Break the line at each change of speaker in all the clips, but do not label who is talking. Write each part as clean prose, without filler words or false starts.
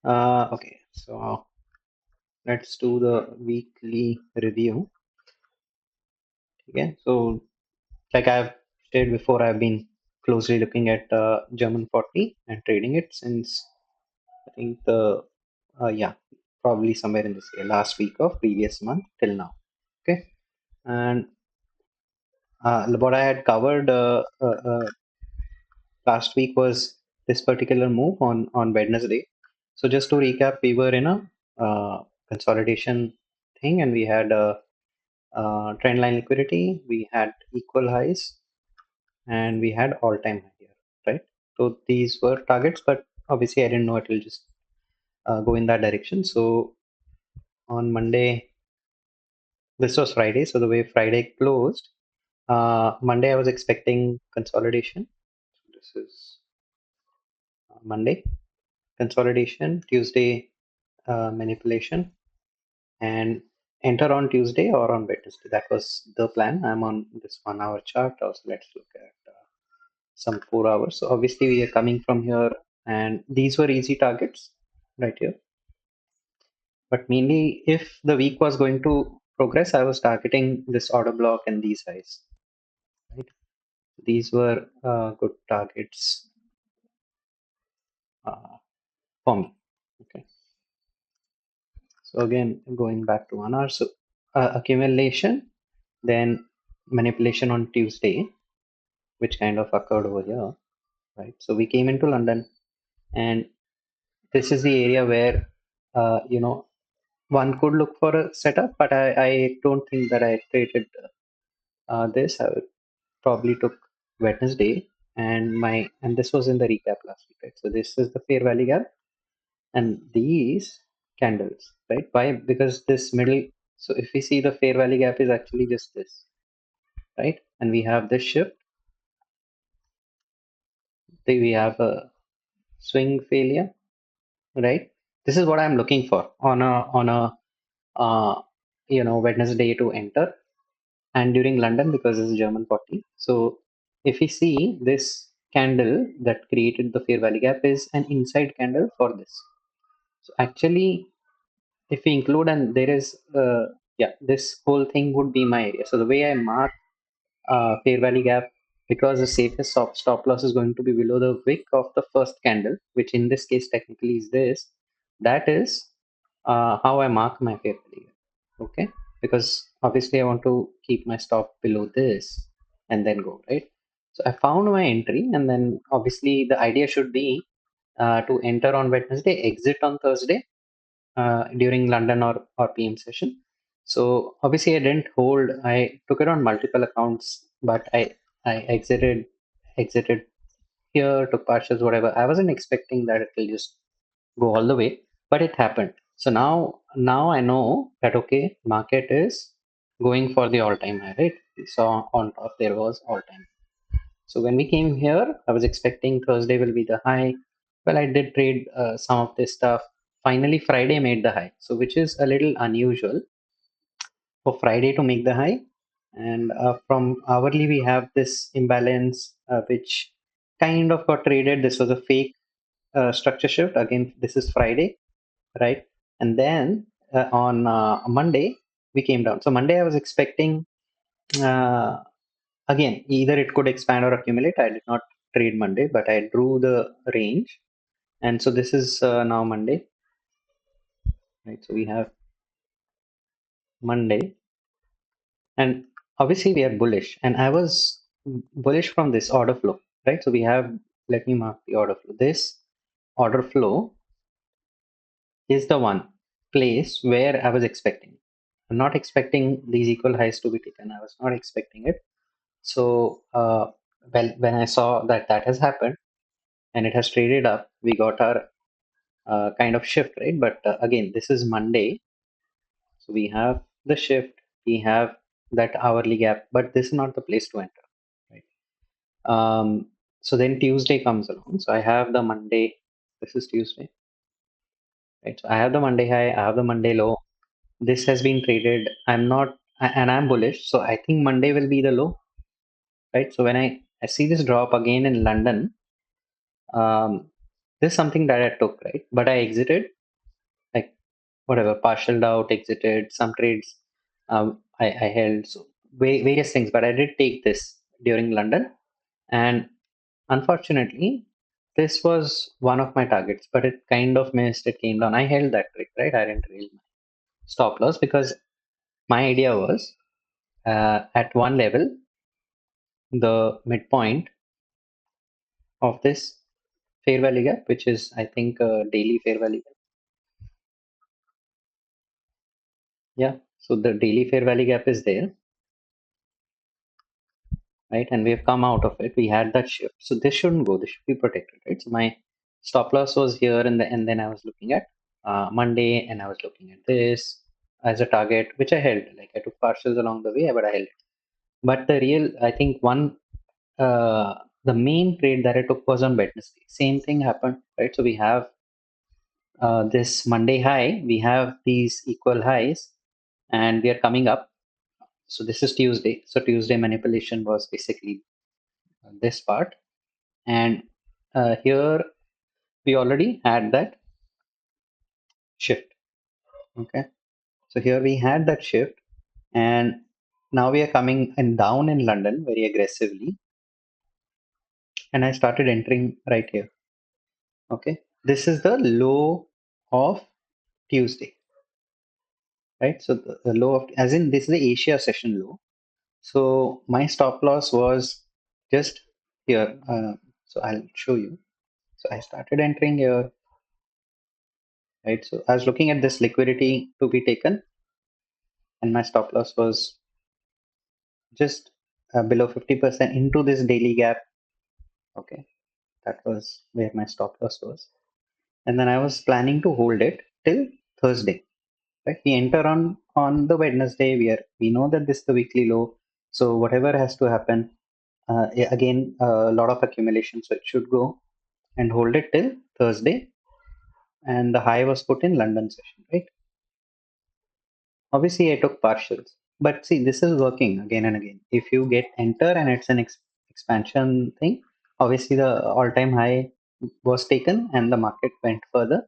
Okay, so let's do the weekly review. Okay, so like I've said before, I've been closely looking at German 40 and trading it since I think the yeah, probably somewhere in this year, last week of previous month till now. Okay, and what I had covered last week was this particular move on Wednesday. So just to recap, we were in a consolidation thing, and we had a trend line liquidity, we had equal highs, and we had all-time high here, right? So these were targets, but obviously I didn't know it will just go in that direction. So on Monday, this was Friday, so the way Friday closed, Monday I was expecting consolidation. This is Monday consolidation, Tuesday manipulation, and enter on Tuesday or on Wednesday. That was the plan. I'm on this 1 hour chart. Also, let's look at some 4 hours. So obviously we are coming from here, and these were easy targets right here. But mainly, if the week was going to progress, I was targeting this order block and these highs. Right? These were good targets uh, for me. Okay. So again, going back to 1 hour. So accumulation, then manipulation on Tuesday, which kind of occurred over here, right? So we came into London, and this is the area where one could look for a setup, but I don't think that I traded this. I would probably took Wednesday, and this was in the recap last week, right? So this is the fair value gap, and these candles, right? Why? Because this middle. So if we see the fair value gap is actually just this, right? And we have this shift. We have a swing failure, right? This is what I'm looking for on a Wednesday to enter, and during London because it's German 40. So if we see this candle that created the fair value gap is an inside candle for this. So actually, if we include, and there is this whole thing would be my area. So the way I mark fair value gap, because the safest stop loss is going to be below the wick of the first candle, which in this case technically is this. That is how I mark my fair value gap. Okay, because obviously I want to keep my stop below this and then go right. So I found my entry, and then obviously the idea should be to enter on Wednesday, exit on Thursday during London or PM session. So obviously I didn't hold. I took it on multiple accounts, but I exited here, took partials, whatever. I wasn't expecting that it will just go all the way, but it happened. So now I know that okay, market is going for the all-time high, right? We saw on top there was all-time. So when we came here, I was expecting Thursday will be the high. Well, I did trade some of this stuff. Finally, Friday made the high, so which is a little unusual for Friday to make the high. And from hourly, we have this imbalance, which kind of got traded. This was a fake structure shift. Again, this is Friday, right? And then on Monday, we came down. So Monday, I was expecting. Uh, Again, either it could expand or accumulate. I did not trade Monday, but I drew the range. And so this is now Monday, right? So we have Monday, and obviously we are bullish. And I was bullish from this order flow, right? So we have, let me mark the order flow. This order flow is the one place where I was expecting. I'm not expecting these equal highs to be taken. I was not expecting it. So, when I saw that that has happened and it has traded up, we got our kind of shift, right? But again, this is Monday, so we have the shift, we have that hourly gap, but this is not the place to enter, right? So then Tuesday comes along. So I have the Monday. This is Tuesday, right? So I have the Monday high, I have the Monday low. This has been traded. I'm not, and I'm bullish. So I think Monday will be the low, right? So when I see this drop again in London, um, this is something that I took, right? But I exited, like whatever, partialed out, exited some trades. I held so various things, but I did take this during London, and unfortunately, this was one of my targets, but it kind of missed. It came down. I held that trade, right? I didn't really stop loss because my idea was at one level, the midpoint of this fair value gap, which is I think daily fair value gap. Yeah, so the daily fair value gap is there, right? And we have come out of it. We had that shift, so this shouldn't go. This should be protected, right? So my stop loss was here, and then I was looking at Monday, and I was looking at this as a target, which I held. Like I took partials along the way, but I held it. But the real, I think the main trade that I took was on Wednesday. Same thing happened, right? So we have this Monday high, we have these equal highs, and we are coming up. So this is Tuesday. So Tuesday manipulation was basically this part, and here we already had that shift. Okay, so here we had that shift, and now we are coming and down in London very aggressively, and I started entering right here. Okay, this is the low of Tuesday, right? So the low of, as in this is the Asia session low. So my stop loss was just here. So I'll show you. So I started entering here, right? So I was looking at this liquidity to be taken, and my stop loss was just below 50% into this daily gap. Okay, that was where my stop loss was. And then I was planning to hold it till Thursday. Right? We enter on the Wednesday. We know that this is the weekly low. So whatever has to happen, again a lot of accumulation. So it should go and hold it till Thursday. And the high was put in London session, right? Obviously, I took partials, but see, this is working again and again. If you get enter and it's an expansion thing, obviously the all-time high was taken and the market went further,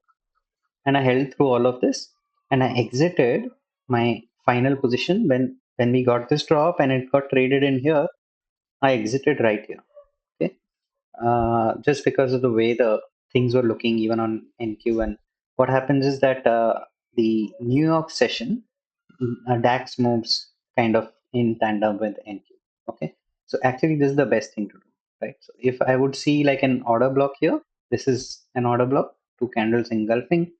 and I held through all of this, and I exited my final position when we got this drop and it got traded in here. I exited right here. Okay, just because of the way the things were looking even on NQ. And what happens is that the New York session, DAX moves kind of in tandem with NQ. Okay, so actually this is the best thing to do, right? So if I would see like an order block here, this is an order block, two candles engulfing,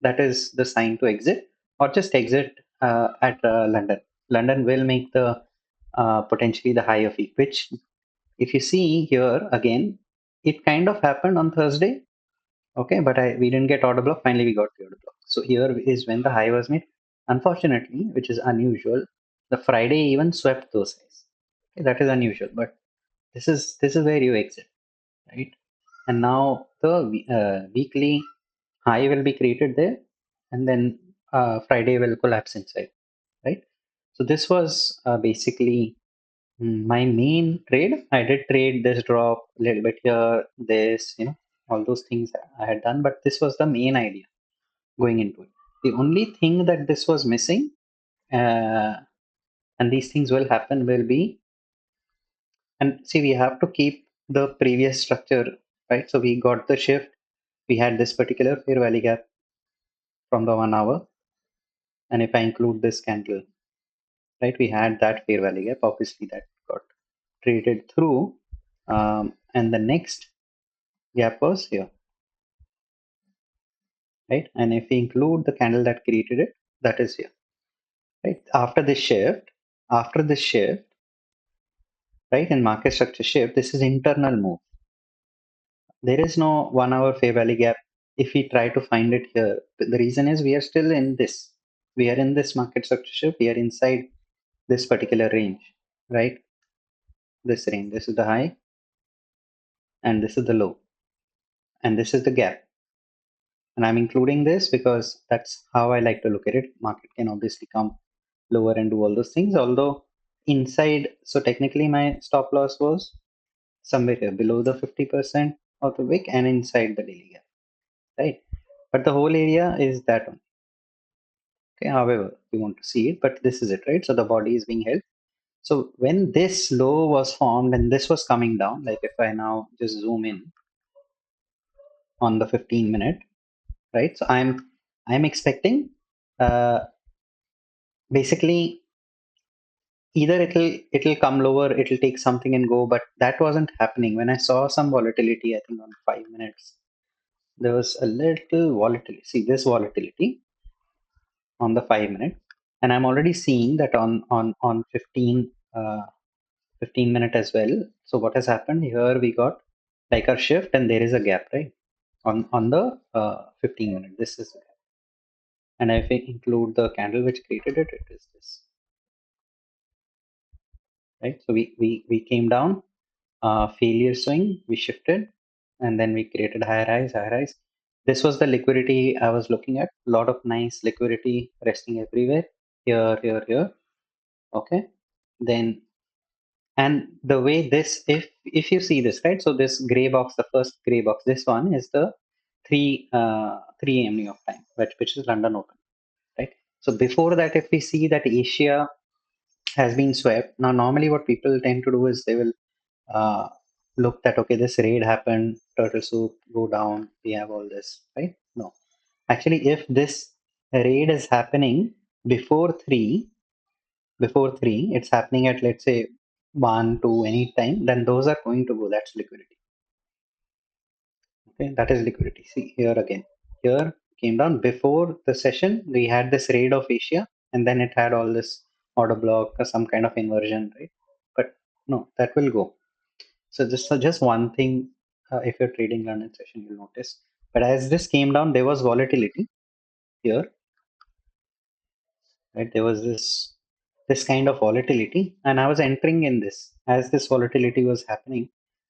that is the sign to exit, or just exit at London. London will make the potentially the high of week, which if you see here again, it kind of happened on Thursday. Okay, but we didn't get order block. Finally, we got the order block. So here is when the high was made. Unfortunately, which is unusual, the Friday even swept those highs. Okay, that is unusual, but this is where you exit, right? And now the weekly high will be created there, and then Friday will collapse inside, right? So this was basically my main trade. I did trade this drop a little bit here, this, all those things I had done, but this was the main idea going into it. The only thing that this was missing, uh, and these things will happen, will be, and see, we have to keep the previous structure, right? So we got the shift, we had this particular fair value gap from the 1 hour, and if I include this candle, right, we had that fair value gap, obviously that got traded through, and the next gap was here, right? And if we include the candle that created it, that is here, right? After this shift, right, in market structure shift, this is internal move. There is no 1 hour fair value gap. If we try to find it here, the reason is we are still in this. We are in this market structure shift. We are inside this particular range, right? This range. This is the high, and this is the low, and this is the gap. And I'm including this because that's how I like to look at it. Market can obviously come lower and do all those things. Although inside, so technically my stop loss was somewhere here below the 50% of the wick and inside the daily gap. right? But the whole area is that one. Okay, however, we want to see it, but this is it, right? So the body is being held. So when this low was formed and this was coming down, like if I now just zoom in on the 15-minute, right? So I'm expecting uh, basically either it'll come lower, it'll take something and go, but that wasn't happening. When I saw some volatility, I think on 5 minutes, there was a little volatility. See this volatility on the 5 minute, and I'm already seeing that on 15 minute as well. So what has happened here? We got like a shift, and there is a gap, right? On the 15 minute, this is the gap. And if I include the candle which created it, it is this, right? So we came down, failure swing, we shifted, and then we created higher highs, higher highs. This was the liquidity I was looking at. A lot of nice liquidity resting everywhere. Here, here, here. Okay. Then, and the way this, if you see this, right? So this gray box, the first gray box, this one is the 3 a.m. New York time, which is London Open, right? So before that, if we see that Asia has been swept, now normally what people tend to do is they will uh, look that okay, this raid happened, turtle soup go down, we have all this, right? No, actually, if this raid is happening before three, it's happening at let's say 1, 2 any time, then those are going to go. That's liquidity. Okay, that is liquidity. See here again. Here came down before the session. We had this raid of Asia, and then it had all this order block or some kind of inversion, right? But no, that will go. So just one thing, if you're trading London session, you'll notice. But as this came down, there was volatility here, right? There was this kind of volatility, and I was entering in this as this volatility was happening.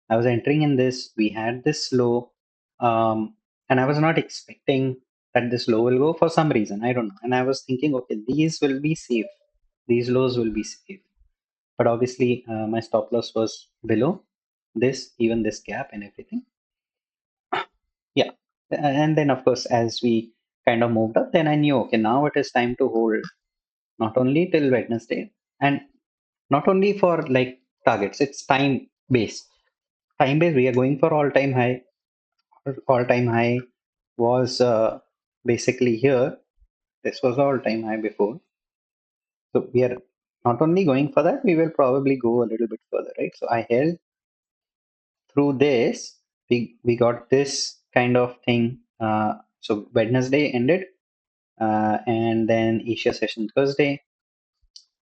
I was entering in this. We had this low, and I was not expecting that this low will go for some reason. I don't know, and I was thinking, okay, these will be safe. These lows will be safe. But obviously, my stop loss was below this, even this gap and everything. Yeah. And then, of course, as we kind of moved up, then I knew, okay, now it is time to hold not only till Wednesday and not only for like targets, it's time based. Time based, we are going for all time high. All time high was basically here. This was all time high before. So we are not only going for that, we will probably go a little bit further, right? So I held through this. We got this kind of thing. So Wednesday ended, and then Asia session Thursday.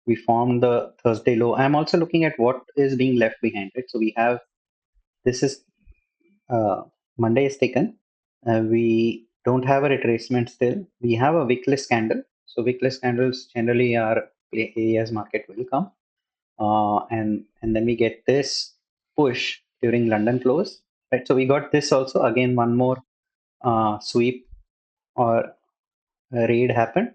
We formed the Thursday low. I'm also looking at what is being left behind, right? So we have this is uh, Monday is taken. We don't have a retracement still. We have a wickless candle. So wickless candles generally are areas market will come, and then we get this push during London close, right? So we got this also again one more sweep or raid happened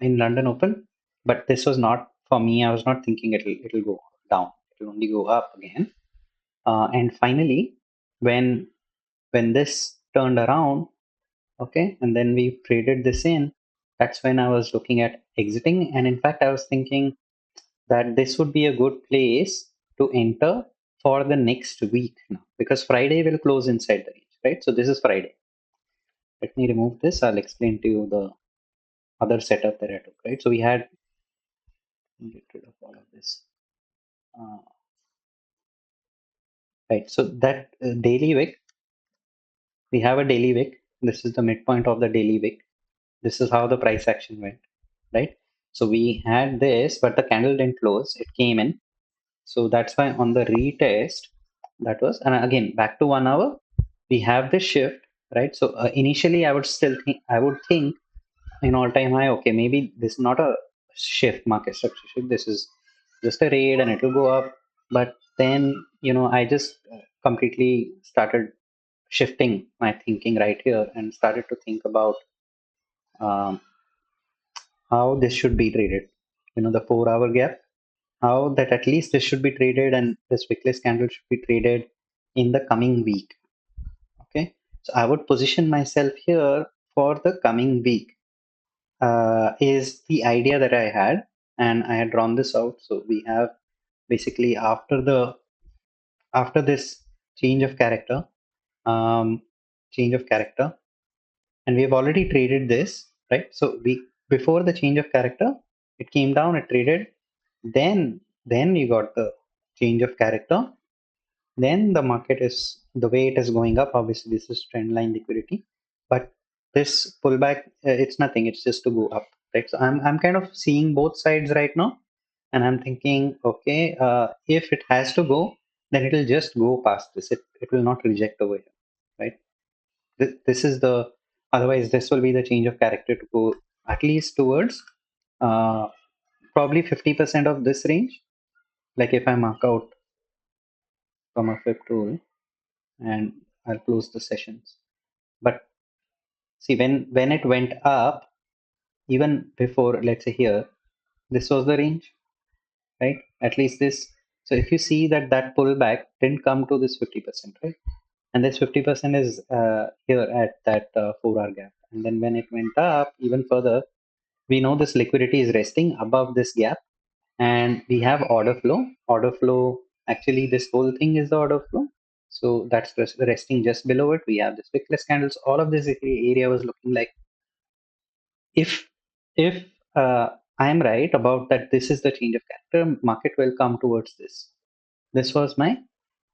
in London Open, but this was not for me. I was not thinking it'll go down. It'll only go up again. And finally, when this turned around, okay, and then we traded this in. That's when I was looking at exiting, and in fact, I was thinking that this would be a good place to enter for the next week now, because Friday will close inside the range, right? So this is Friday. Let me remove this. I'll explain to you the other setup that I took, right? So we had get rid of all of this. Uh, right. So that daily wick, we have a daily wick. This is the midpoint of the daily wick. This is how the price action went, right? So we had this, but the candle didn't close. It came in. So that's why on the retest, that was, and again, back to 1 hour, we have this shift, right? So initially, I would think in all time high, okay, maybe this is not a shift, market structure shift. This is just a raid and it will go up. But then, I just completely started shifting my thinking right here and started to think about um, how this should be traded. The 4 hour gap, how that at least this should be traded and this wickless candle should be traded in the coming week. Okay. So I would position myself here for the coming week, is the idea that I had, and I had drawn this out. So we have basically after this change of character, um, change of character, and we've already traded this, right? So we before the change of character, it came down, it traded, then you got the change of character, then the market is the way it is going up. Obviously, this is trend line liquidity, but this pullback, it's nothing. It's just to go up, right? So I'm kind of seeing both sides right now, and I'm thinking, okay, if it has to go, then it will just go past this. It will not reject over here, right? This is the otherwise this will be the change of character to go at least towards uh, probably 50% of this range. Like if I mark out from a flip tool and I'll close the sessions. But see, when it went up, even before, let's say here, this was the range, right? At least this. So if you see that that pullback didn't come to this 50%, right? And this 50% is here at that 4-hour gap. And then when it went up even further, we know this liquidity is resting above this gap, and we have order flow. Order flow, actually, this whole thing is the order flow. So that's resting just below it. We have this wickless candles. All of this area was looking like, if if I am right about that, this is the change of character, market will come towards this. This was my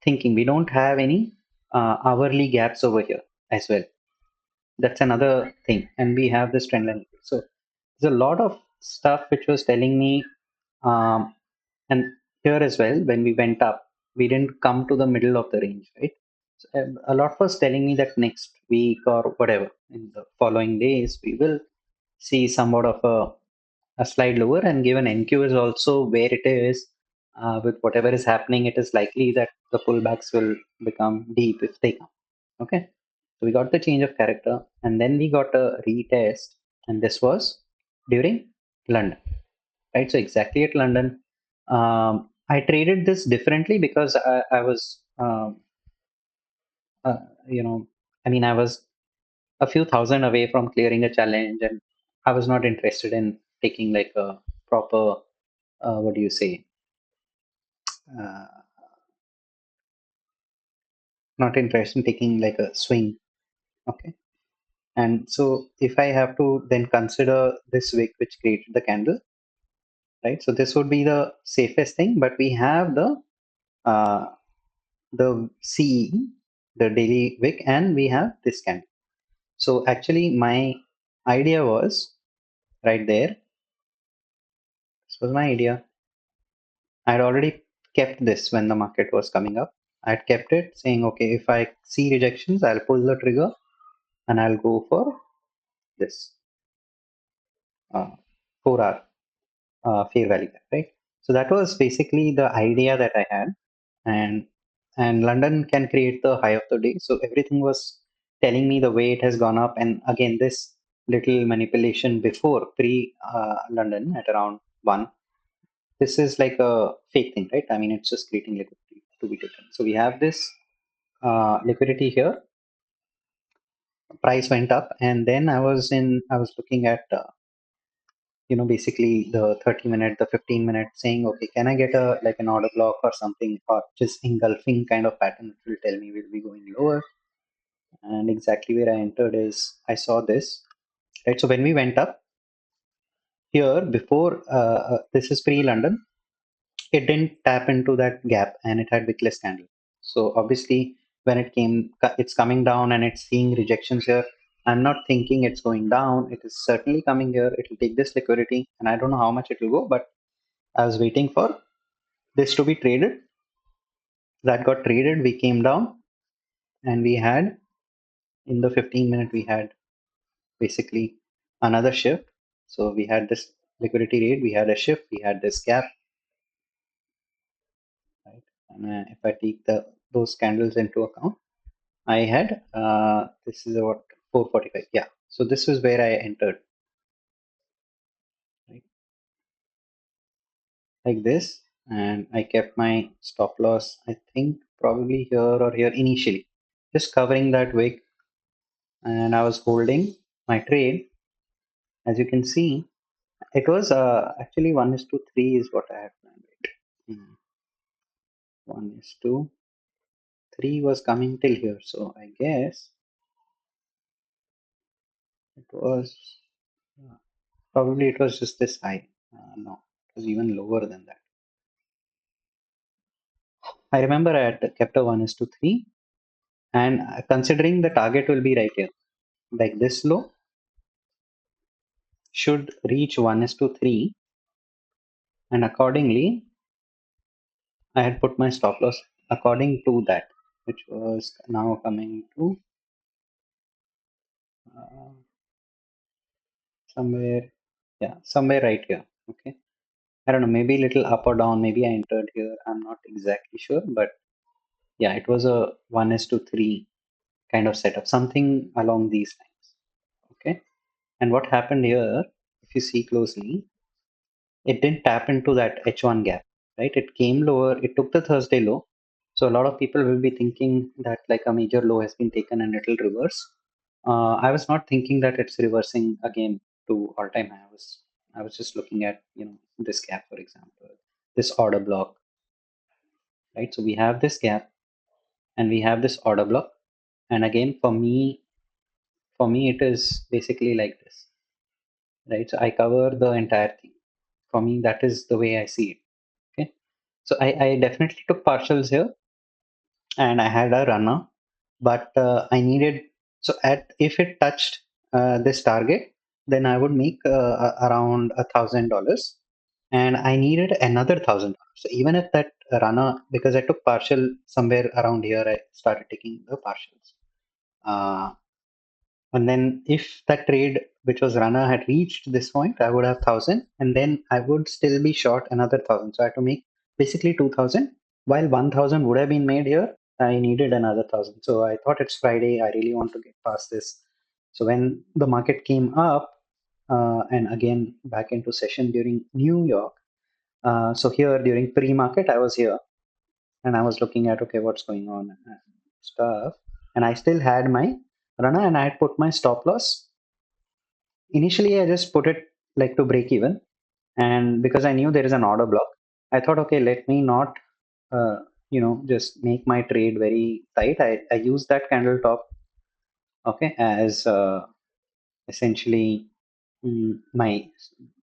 thinking. We don't have any hourly gaps over here as well. That's another thing. And we have this trend line. So there's a lot of stuff which was telling me, um, and here as well, when we went up, we didn't come to the middle of the range, right? So, a lot was telling me that next week or whatever, in the following days, we will see somewhat of a slide lower, and given NQ is also where it is, with whatever is happening, it is likely that the pullbacks will become deep if they come. Okay. So we got the change of character, and then we got a retest, and this was during London, right? So exactly at London, I traded this differently because I was, uh, you know, I mean, I was a few thousand away from clearing a challenge, and I was not interested in taking like a proper, what do you say, uh, not interested in taking like a swing. Okay. And so if I have to then consider this wick which created the candle, right? So this would be the safest thing, but we have uh, the CE, the daily wick, and we have this candle. So actually, my idea was right there. This was my idea. I had already kept this when the market was coming up. I had kept it saying, okay, if I see rejections, I'll pull the trigger and I'll go for this 4-hour fair value gap, right? So that was basically the idea that I had, and London can create the high of the day. So everything was telling me the way it has gone up, and again this little manipulation before pre London at around 1. This is like a fake thing, right? I mean, it's just creating liquidity to be taken. So we have this liquidity here. Price went up, and then I was looking at basically the 30-minute, the 15-minute, saying, okay, can I get a like an order block or something, or just engulfing kind of pattern, which will tell me we'll be going lower. And exactly where I entered is I saw this, right? So when we went up here before, this is pre-London, it didn't tap into that gap and it had wickless candle. So obviously when it's coming down and it's seeing rejections here, I'm not thinking it's going down. It is certainly coming here. It will take this liquidity, and I don't know how much it will go, but I was waiting for this to be traded. That got traded. We came down, and we had in the 15-minute we had basically another shift. So we had this liquidity rate, we had a shift, we had this gap, right? And if I take those candles into account, I had this is about 445. Yeah. So this is where I entered, right? Like this, and I kept my stop loss. I think probably here or here initially, just covering that wick. and I was holding my trade. As you can see, it was actually 1:3 is what I had planned. Right? 1:3 was coming till here, so I guess it was uh, probably it was just this high. No, it was even lower than that. I remember I had kept a 1:3, and considering the target will be right here, like this low should reach 1:3, and accordingly, I had put my stop loss according to that, which was now coming to uh, somewhere, yeah, somewhere right here. Okay, I don't know, maybe a little up or down. Maybe I entered here. I'm not exactly sure, but yeah, it was a 1:3 kind of setup, something along these lines. Okay, and what happened here, if you see closely, it didn't tap into that H1 gap, right? It came lower, it took the Thursday low. So a lot of people will be thinking that like a major low has been taken and it will reverse. I was not thinking that it's reversing again to all-time high. I was just looking at this gap, for example, this order block, right? So we have this gap and we have this order block, and again for me it is basically like this, right? So I cover the entire thing. For me, that is the way I see it. Okay. So I definitely took partials here and I had a runner, but I needed, so at if it touched this target, then I would make around $1,000, and I needed another $1,000. So even if that runner, because I took partial somewhere around here, I started taking the partials. Uh, and then if that trade, which was runner, had reached this point, I would have 1,000, and then I would still be short another 1,000. So I had to make basically 2,000. While 1,000 would have been made here, I needed another 1,000. So I thought it's Friday. I really want to get past this. So when the market came up, and again back into session during New York. So here during pre-market, I was here and I was looking at okay, what's going on and stuff. And I still had my runner and I had put my stop loss. Initially, I just put it like to break even, and because I knew there is an order block, I thought, okay, let me not, just make my trade very tight. I used that candle top, okay, as essentially my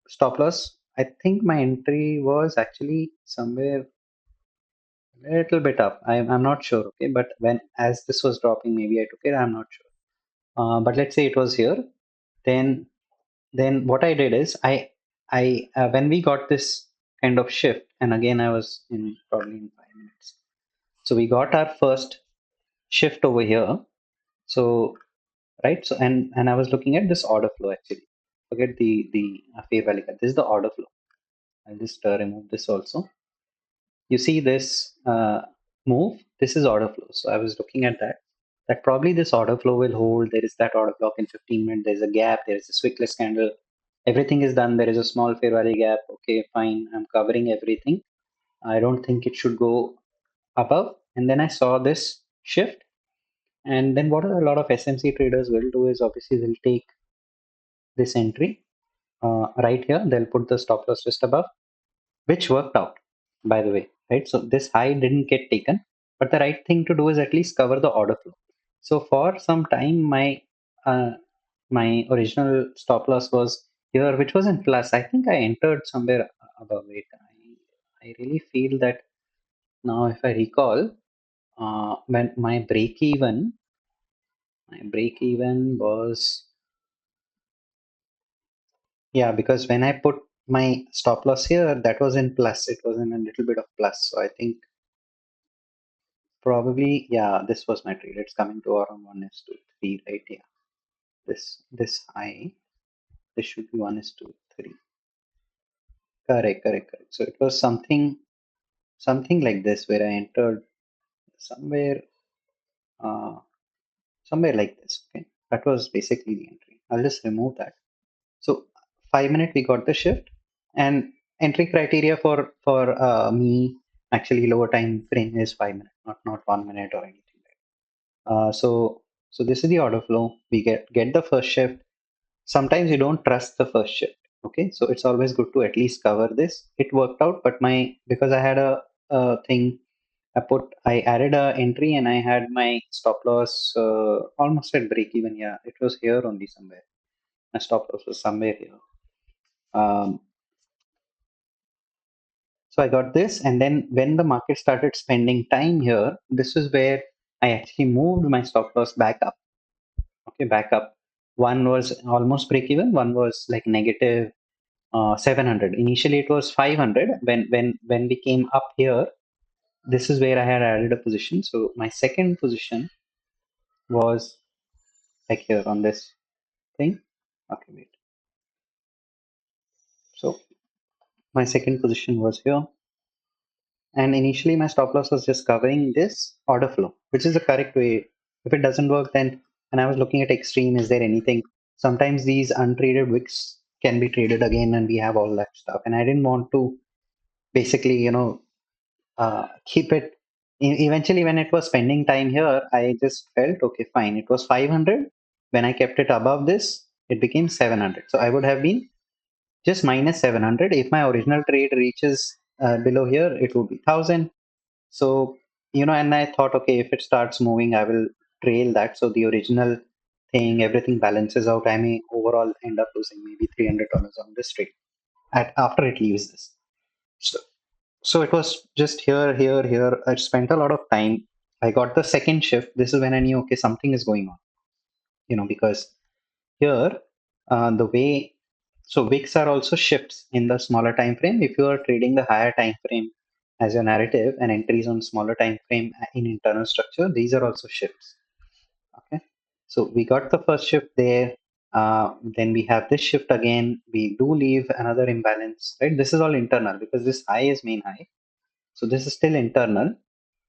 stop loss. I think my entry was actually somewhere a little bit up. I'm not sure, okay, but when as this was dropping, maybe I took it. I'm not sure. But let's say it was here, then what I did is I when we got this kind of shift, and again I was in probably in 5 minutes. So we got our first shift over here. So right, so and I was looking at this order flow actually. Forget the fair value gap. This is the order flow. I'll just remove this also. You see this move. This is order flow. So I was looking at that. That probably this order flow will hold. There is that order block in 15 minutes. There's a gap. There's a Swickless candle. Everything is done. There is a small fair value gap. Okay, fine. I'm covering everything. I don't think it should go above. And then I saw this shift. And then what a lot of SMC traders will do is obviously they'll take this entry right here. They'll put the stop loss just above, which worked out, by the way, right? So this high didn't get taken, but the right thing to do is at least cover the order flow. So for some time, uh, my original stop loss was here, which was in plus. I think I entered somewhere above it. I really feel that now, if I recall, when my break even was, yeah, because when I put my stop loss here, that was in plus. It was in a little bit of plus. So I think probably, yeah, this was my trade. It's coming to around 1:3, right? Yeah. This high, this should be 1:3. Correct, correct, correct. So it was something like this where I entered somewhere uh somewhere like this. Okay. That was basically the entry. I'll just remove that. So 5 minute we got the shift, and entry criteria for me actually lower time frame is 5 minutes, not 1 minute or anything. So So this is the order flow. We get the first shift. Sometimes you don't trust the first shift. Okay, so it's always good to at least cover this. It worked out, but my because I had a thing. I added a entry and I had my stop loss almost at break even. Yeah, it was here only somewhere. My stop loss was somewhere here. Um, so I got this, and then when the market started spending time here, this is where I actually moved my stop loss back up. Okay, back up. One was almost break even. One was like negative 700. Initially, it was 500. When we came up here, this is where I had added a position. So my second position was like here on this thing. Okay, wait. So my second position was here, and initially my stop loss was just covering this order flow, which is the correct way. If it doesn't work, then and I was looking at extreme. Is there anything? Sometimes these untraded wicks can be traded again, and we have all that stuff. And I didn't want to basically, keep it. Eventually, when it was spending time here, I just felt okay, fine. It was 500. When I kept it above this, it became 700. So I would have been just minus 700. If my original trade reaches below here, it would be 1000. So, and I thought, okay, if it starts moving, I will trail that. So the original thing, everything balances out. I may overall end up losing maybe $300 on this trade after it leaves this. So, so it was just here, here, here. I spent a lot of time. I got the second shift. This is when I knew, okay, something is going on, because here, the way, so wicks are also shifts in the smaller time frame. If you are trading the higher time frame as your narrative and entries on smaller time frame in internal structure, these are also shifts. Okay, so we got the first shift there. Then we have this shift again. We do leave another imbalance, right? This is all internal because this high is main high. So this is still internal,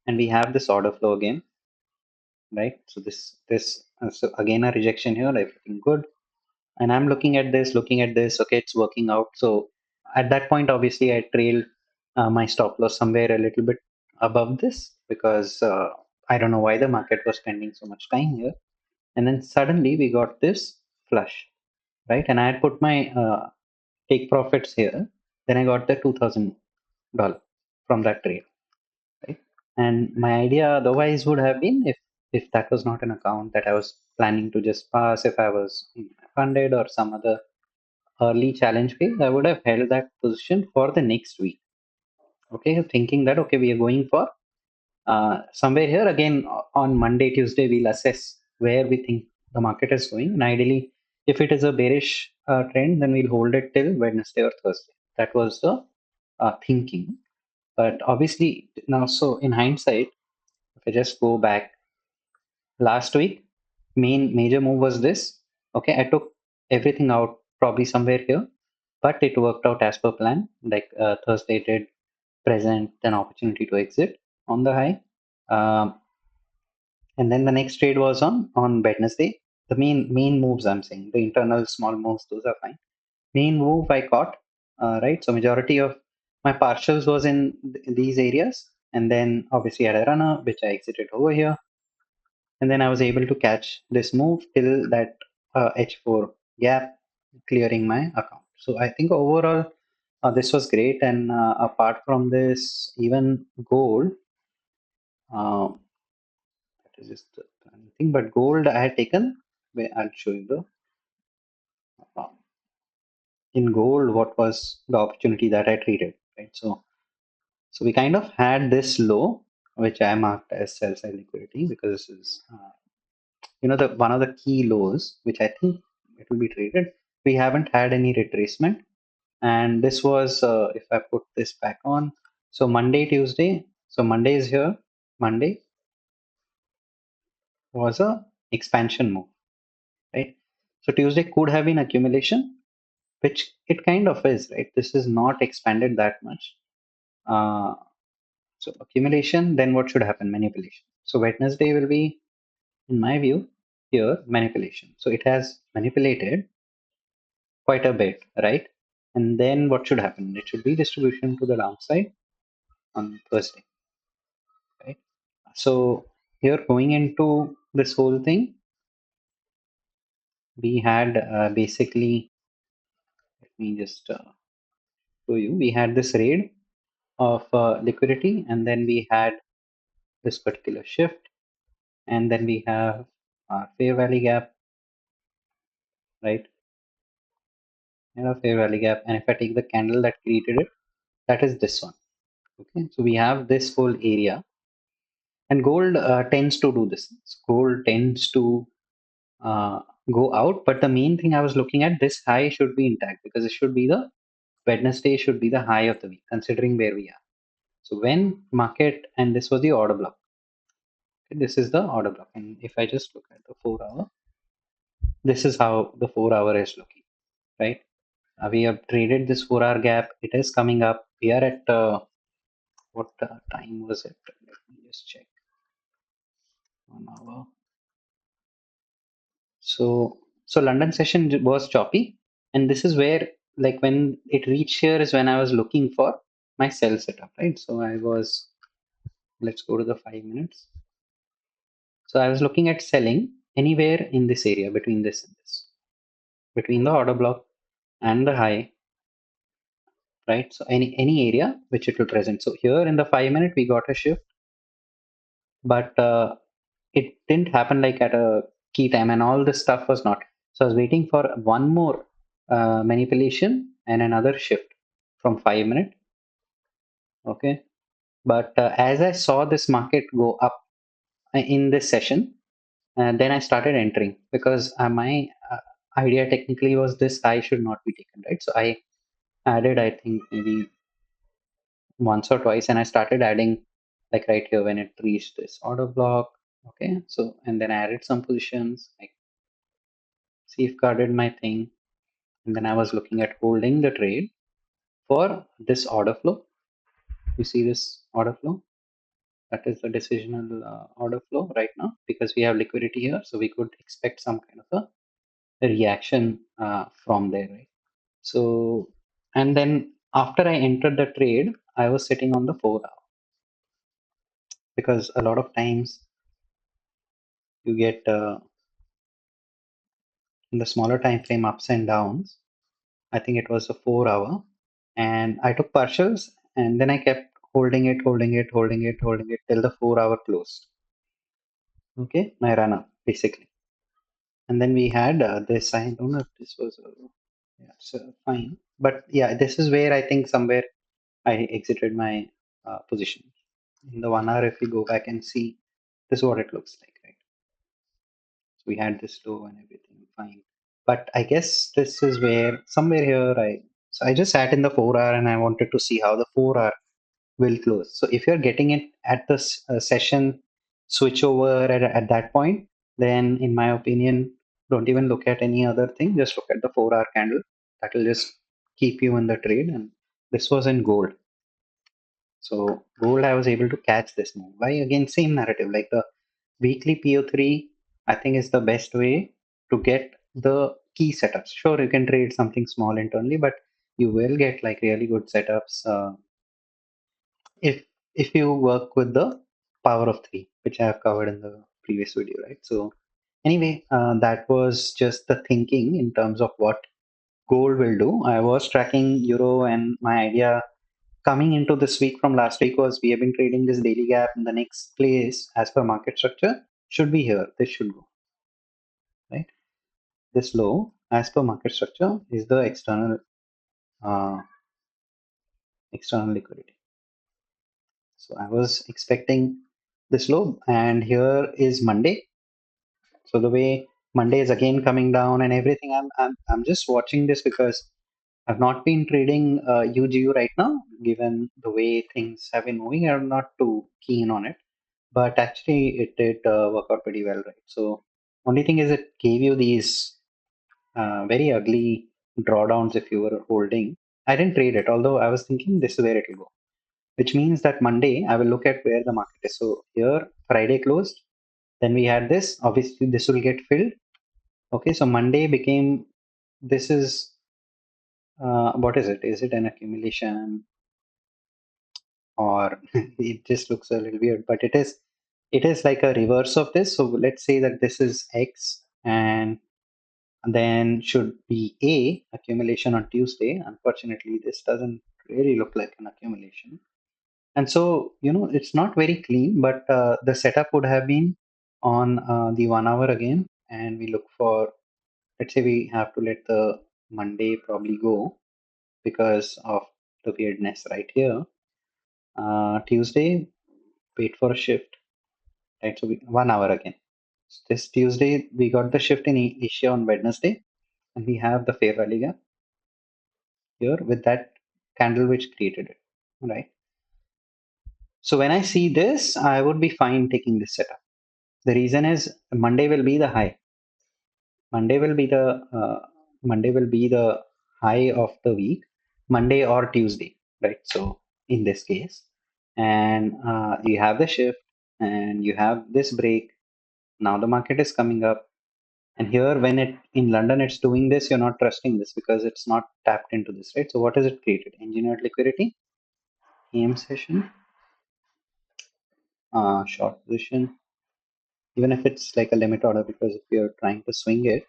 and we have this order flow again, right? So so again a rejection here, everything good. And I'm looking at this. Okay, it's working out. So at that point, obviously, I trailed my stop loss somewhere a little bit above this because I don't know why the market was spending so much time here. And then suddenly we got this flush, right? And I had put my take profits here. Then I got the $2,000 from that trade, right? And my idea otherwise would have been if that was not an account that I was planning to just pass, if I was funded or some other early challenge phase, I would have held that position for the next week. Okay, thinking that okay, we are going for somewhere here again on Monday, Tuesday, we'll assess where we think the market is going. And ideally, if it is a bearish trend, then we'll hold it till Wednesday or Thursday. That was the thinking. But obviously, now, so in hindsight, if I just go back last week, major move was this. Okay, I took everything out probably somewhere here, but it worked out as per plan. Like Thursday did present an opportunity to exit on the high, and then the next trade was on Wednesday. The main moves I'm saying, the internal small moves, those are fine. Main move I caught, right? So majority of my partials was in these areas, and then obviously I had a runner which I exited over here, and then I was able to catch this move till that H4 gap, clearing my account. So I think overall this was great. And apart from this, even gold, um, that is just the thing. But gold I had taken. I'll show you the uh, in gold what was the opportunity that I traded. Right. So we kind of had this low, which I marked as sell side liquidity because this is the one of the key lows, which I think it will be traded. We haven't had any retracement, and this was if I put this back on. So Monday, Tuesday. So Monday is here. Monday was a expansion move, right? So Tuesday could have been accumulation, which it kind of is, right? This is not expanded that much. Uh, so accumulation, then what should happen? Manipulation. So Wednesday will be, in my view, here manipulation. So it has manipulated quite a bit, right? And then what should happen? It should be distribution to the downside on Thursday, right? So here going into this whole thing, we had basically, let me just show you, we had this raid of liquidity, and then we had this particular shift, and then we have our fair value gap, right? And a fair value gap. And if I take the candle that created it, that is this one. Okay, so we have this whole area, and gold tends to do this. Gold tends to uh, go out, but the main thing I was looking at, this high should be intact because it should be the Wednesday should be the high of the week, considering where we are. So when market, and this was the order block. Okay, this is the order block, and if I just look at the 4 hour, this is how the 4 hour is looking, right? We have traded this 4 hour gap. It is coming up. We are at what time was it? Let me just check. 1 hour. So London session was choppy, and this is where, like, when it reached here is when I was looking for my sell setup, right? So I was, let's go to the 5 minutes. So I was looking at selling anywhere in this area between this and this, between the order block and the high, right? So any area which it will present. So here in the 5 minute we got a shift, but it didn't happen like at a key time, and all this stuff was not. So I was waiting for one more manipulation and another shift from 5 minute. Okay, but as I saw this market go up in this session, then I started entering because my idea technically was this high should not be taken, right? So I added, I think maybe once or twice, and I started adding like right here when it reached this order block. Okay, so and then I added some positions, like safeguarded my thing, and then I was looking at holding the trade for this order flow. You see this order flow? That is the decisional order flow right now because we have liquidity here, so we could expect some kind of a reaction from there, right? So, and then after I entered the trade, I was sitting on the 4 hour because a lot of times you get in the smaller time frame ups and downs. I think it was a 4 hour, and I took partials, and then I kept holding it, holding it, holding it, holding it till the 4 hour closed. Okay, my run up basically, and then we had this. I don't know if this was yeah, so fine, but yeah, this is where I think somewhere I exited my position in the 1 hour. If we go back and see, this is what it looks like, right? So we had this low and everything fine. But I guess this is where somewhere here I just sat in the 4 hour and I wanted to see how the 4 hour will close. So if you're getting it at the session switch over at that point, then in my opinion, don't even look at any other thing. Just look at the 4 hour candle. That will just keep you in the trade. And this was in gold. So gold, I was able to catch this move. Why? Again, same narrative. Like the weekly PO3, I think is the best way to get the key setups. Sure, you can trade something small internally, but you will get like really good setups if if you work with the power of three, which I have covered in the previous video, right? So anyway, that was just the thinking in terms of what gold will do. I was tracking euro, and my idea coming into this week from last week was we have been trading this daily gap, in the next place as per market structure should be here. This should go, right? This low as per market structure is the uh, external liquidity. So I was expecting this low, and here is Monday. So the way Monday is again coming down and everything, I'm just watching this because I've not been trading UGU right now, given the way things have been moving. I'm not too keen on it, but actually it did work out pretty well, right? So only thing is it gave you these very ugly drawdowns if you were holding. I didn't trade it, although I was thinking this is where it will go, which means that Monday I will look at where the market is. So here Friday closed, then we had this. Obviously, this will get filled. Okay, so Monday became, this is what is it? Is it an accumulation, or it just looks a little weird? But it is like a reverse of this. So let's say that this is X, and And then should be A, accumulation on Tuesday. Unfortunately, this doesn't really look like an accumulation. And so, it's not very clean, but the setup would have been on the 1 hour again. And we look for, let's say we have to let the Monday probably go because of the weirdness right here. Tuesday, wait for a shift, right? So 1 hour again. So this Tuesday, we got the shift in Asia on Wednesday, and we have the fair value gap here with that candle which created it, right? So when I see this, I would be fine taking this setup. The reason is Monday will be the high. Monday will be the Monday will be the high of the week, Monday or Tuesday, right? So in this case, and you have the shift, and you have this break. Now the market is coming up, and here when it in London it's doing this, you're not trusting this because it's not tapped into this, right? So what has it created? Engineered liquidity, AM session, short position, even if it's like a limit order, because if you're trying to swing it,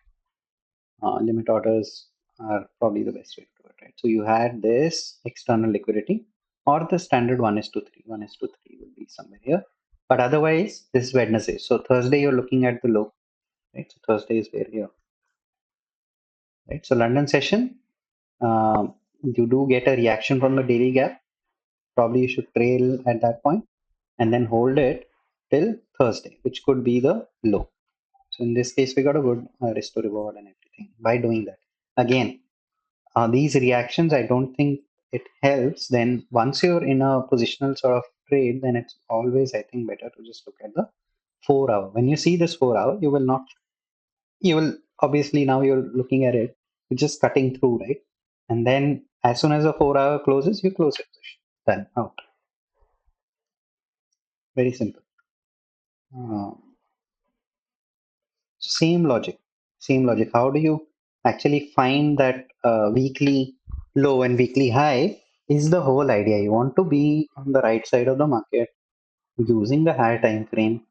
limit orders are probably the best way to do it, right? So you had this external liquidity, or the standard 1 is to 3. 1 is to 3 will be somewhere here. But otherwise, this is Wednesday. So Thursday, you're looking at the low, right? So Thursday is where here, right? So London session, you do get a reaction from the daily gap. Probably you should trail at that point and then hold it till Thursday, which could be the low. So in this case, we got a good risk to reward and everything by doing that. Again, these reactions, I don't think it helps. Then once you're in a positional sort of trade, then it's always, I think, better to just look at the 4 hour. When you see this 4 hour, you will not, you will obviously now you're looking at it, it's just cutting through, right? And then as soon as the 4 hour closes, you close it. Done, out. Very simple. Uh, Same logic. Same logic. How do you actually find that weekly low and weekly high is the whole idea. You want to be on the right side of the market using the higher time frame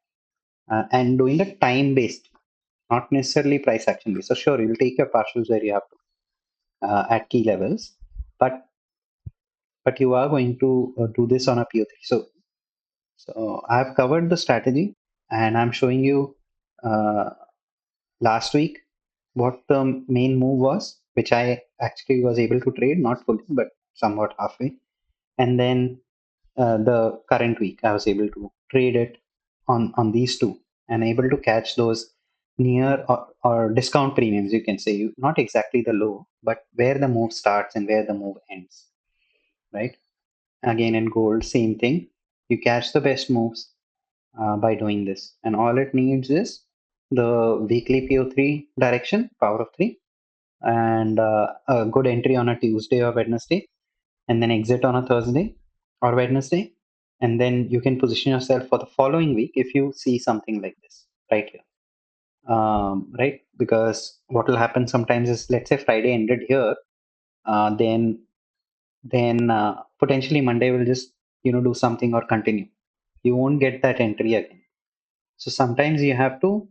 and doing a time based, not necessarily price action based. So sure, you'll take your partials where you have to at key levels, but you are going to do this on a PO3. So I've covered the strategy, and I'm showing you uh, last week what the main move was, which I actually was able to trade, not fully, but somewhat halfway. And then the current week, I was able to trade it on these two and able to catch those near or discount premiums, you can say, not exactly the low, but where the move starts and where the move ends, right? Again, in gold, same thing. You catch the best moves by doing this, and all it needs is the weekly PO3 direction, power of 3, and a good entry on a Tuesday or Wednesday, and then exit on a Thursday or Wednesday, and then you can position yourself for the following week if you see something like this right here. Right, because what will happen sometimes is, let's say Friday ended here, then potentially Monday will just do something or continue. You won't get that entry again. So sometimes you have to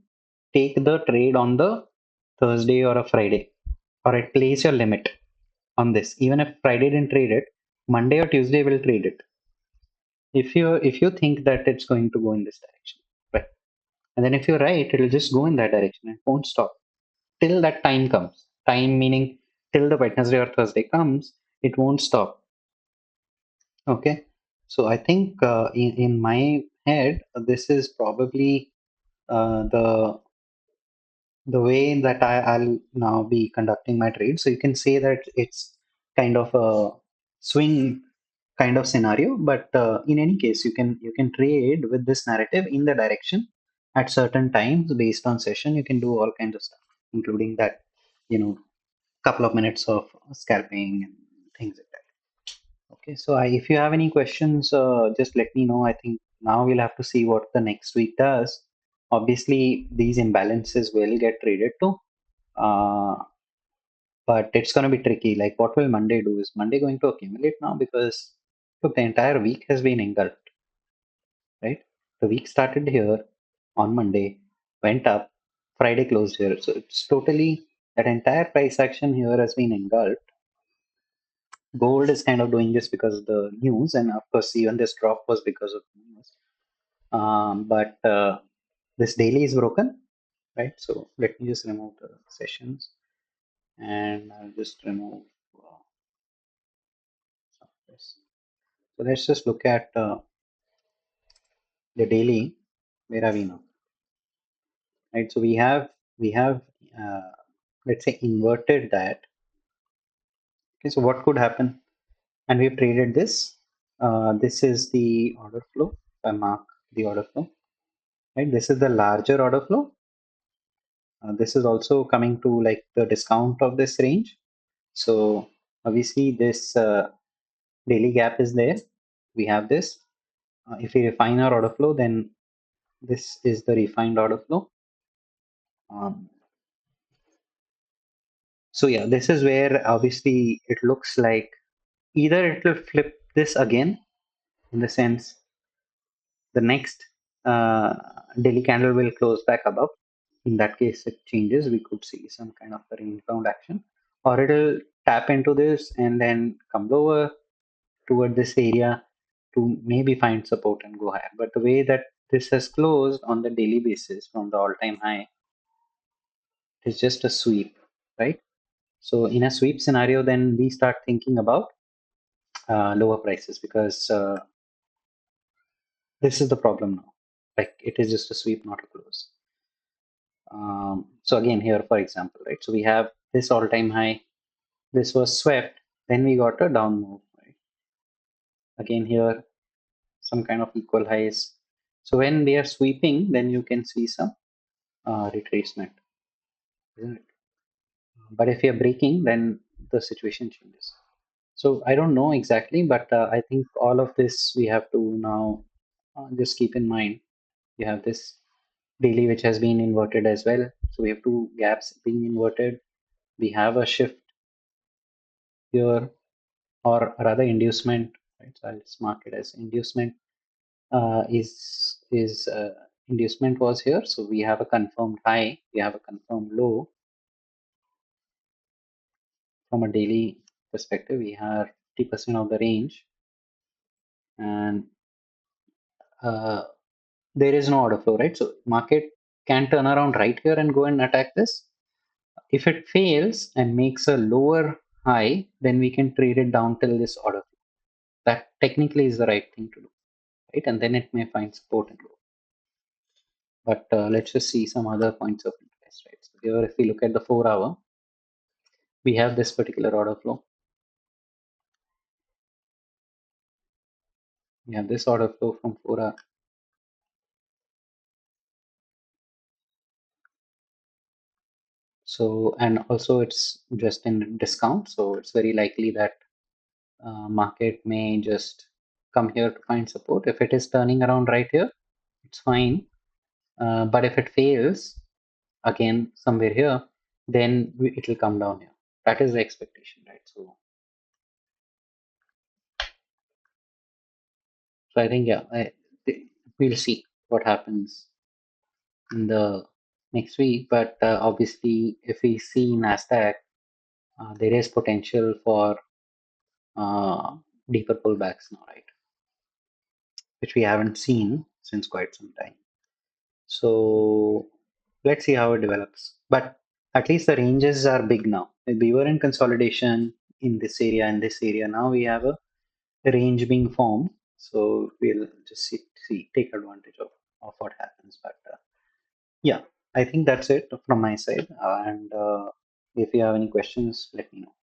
take the trade on the Thursday or a Friday, or at place your limit on this. Even if Friday didn't trade it, Monday or Tuesday will trade it. If you think that it's going to go in this direction, right? And then if you're right, it'll just go in that direction and won't stop till that time comes. Time meaning till the Wednesday or Thursday comes, it won't stop. Okay. So I think in my head, this is probably the way that I'll now be conducting my trade. So you can say that it's kind of a swing kind of scenario, but in any case, you can trade with this narrative in the direction at certain times based on session. You can do all kinds of stuff, including that, couple of minutes of scalping and things like that. Okay, so if you have any questions, just let me know. I think now we'll have to see what the next week does. Obviously, these imbalances will get traded too, uh, but it's going to be tricky. Like, what will Monday do? Is Monday going to accumulate now? Because look, the entire week has been engulfed, right? The week started here on Monday, went up, Friday closed here. So it's totally That entire price action here has been engulfed. Gold is kind of doing this because of the news, and of course, even this drop was because of the news. But this daily is broken, right? So let me just remove the sessions, and I'll just remove some of this. So let's just look at the daily. Where are we now? Right. So we have uh, let's say inverted that. Okay. So what could happen? And we've traded this. This is the order flow. If I mark the order flow, right? This is the larger order flow. This is also coming to like the discount of this range. So obviously this daily gap is there. We have this. If we refine our order flow, then this is the refined order flow. Um, so yeah, this is where obviously it looks like either it will flip this again in the sense the next uh, daily candle will close back above. In that case, it changes. We could see some kind of a range bound action, or it'll tap into this and then come lower toward this area to maybe find support and go higher. But the way that this has closed on the daily basis from the all time high is just a sweep, right? So, in a sweep scenario, then we start thinking about lower prices because this is the problem now. Like it is just a sweep, not a close. So again, here for example, right? So we have this all-time high. This was swept. Then we got a down move. Right? Again here, some kind of equal highs. So when they are sweeping, then you can see some retracement, isn't it? But if you're breaking, then the situation changes. So I don't know exactly, but I think all of this we have to now just keep in mind. You have this daily which has been inverted as well. So we have two gaps being inverted. We have a shift here, or rather inducement. Right? So I'll just mark it as inducement. Is inducement was here. So we have a confirmed high. We have a confirmed low. From a daily perspective, we have 50% of the range, and uh, there is no order flow, right? So market can turn around right here and go and attack this. If it fails and makes a lower high, then we can trade it down till this order flow. That technically is the right thing to do, right? And then it may find support and go. But let's just see some other points of interest, right? So here, if we look at the 4 hour, we have this particular order flow. We have this order flow from 4 hour. So, and also it's just in discount. So it's very likely that market may just come here to find support. If it is turning around right here, it's fine. But if it fails again somewhere here, then it will come down here. That is the expectation, right? So I think, yeah, we'll see what happens in the next week. But obviously, if we see Nasdaq, there is potential for uh, deeper pullbacks now, right? Which we haven't seen since quite some time. So let's see how it develops. But at least the ranges are big now. We were in consolidation in this area and this area. Now we have a range being formed. So we'll just see take advantage of what happens. But yeah, I think that's it from my side. And if you have any questions, let me know.